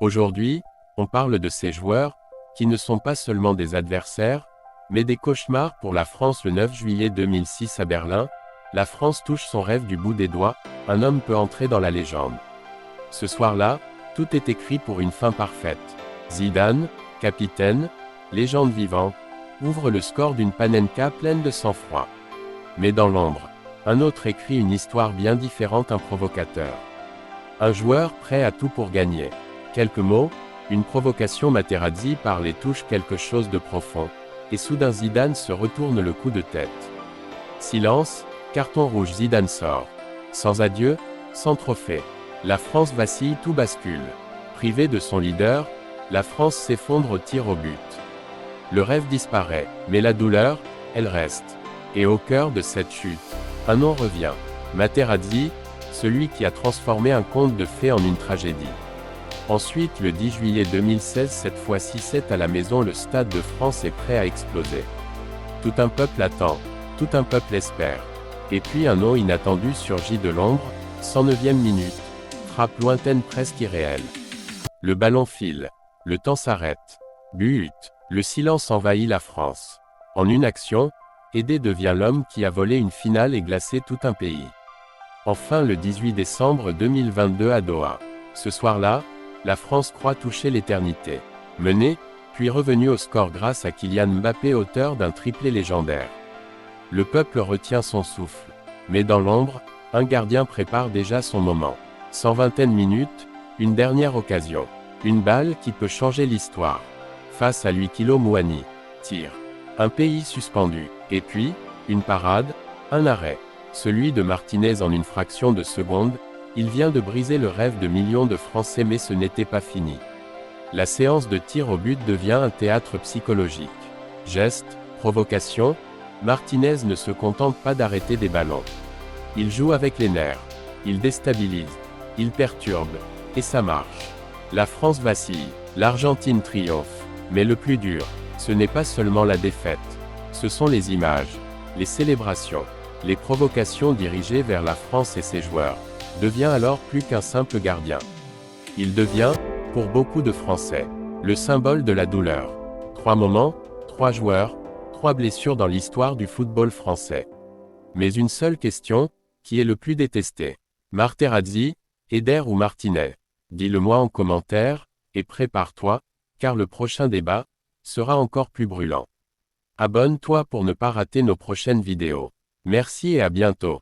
Aujourd'hui, on parle de ces joueurs, qui ne sont pas seulement des adversaires, mais des cauchemars pour la France. Le 9 juillet 2006 à Berlin, la France touche son rêve du bout des doigts, un homme peut entrer dans la légende. Ce soir-là, tout est écrit pour une fin parfaite. Zidane, capitaine, légende vivante, ouvre le score d'une Panenka pleine de sang-froid. Mais dans l'ombre, un autre écrit une histoire bien différente, un provocateur. Un joueur prêt à tout pour gagner. Quelques mots, une provocation. Materazzi parle et touche quelque chose de profond, et soudain Zidane se retourne le coup de tête. Silence, carton rouge. Zidane sort. Sans adieu, sans trophée. La France vacille, tout bascule. Privée de son leader, la France s'effondre au tir au but. Le rêve disparaît, mais la douleur, elle reste. Et au cœur de cette chute, un nom revient. Materazzi, celui qui a transformé un conte de fées en une tragédie. Ensuite, le 10 juillet 2016, cette fois-ci c'est à la maison, le Stade de France est prêt à exploser. Tout un peuple attend, tout un peuple espère. Et puis un nom inattendu surgit de l'ombre, 109e minute, frappe lointaine presque irréelle. Le ballon file, le temps s'arrête. But, le silence envahit la France. En une action, Edé devient l'homme qui a volé une finale et glacé tout un pays. Enfin le 18 décembre 2022 à Doha. Ce soir-là, la France croit toucher l'éternité. Menée, puis revenue au score grâce à Kylian Mbappé, auteur d'un triplé légendaire. Le peuple retient son souffle. Mais dans l'ombre, un gardien prépare déjà son moment. 120e minute, une dernière occasion. Une balle qui peut changer l'histoire. Face à lui, Kilo Muani tire. Un pays suspendu. Et puis, une parade, un arrêt. Celui de Martinez en une fraction de seconde. Il vient de briser le rêve de millions de Français, mais ce n'était pas fini. La séance de tir au but devient un théâtre psychologique. Gestes, provocations, Martinez ne se contente pas d'arrêter des ballons. Il joue avec les nerfs. Il déstabilise. Il perturbe. Et ça marche. La France vacille. L'Argentine triomphe. Mais le plus dur, ce n'est pas seulement la défaite. Ce sont les images, les célébrations, les provocations dirigées vers la France et ses joueurs. Devient alors plus qu'un simple gardien. Il devient, pour beaucoup de Français, le symbole de la douleur. 3 moments, 3 joueurs, 3 blessures dans l'histoire du football français. Mais une seule question, qui est le plus détesté? Materazzi, Eder ou Martinez? Dis-le-moi en commentaire, et prépare-toi, car le prochain débat sera encore plus brûlant. Abonne-toi pour ne pas rater nos prochaines vidéos. Merci et à bientôt.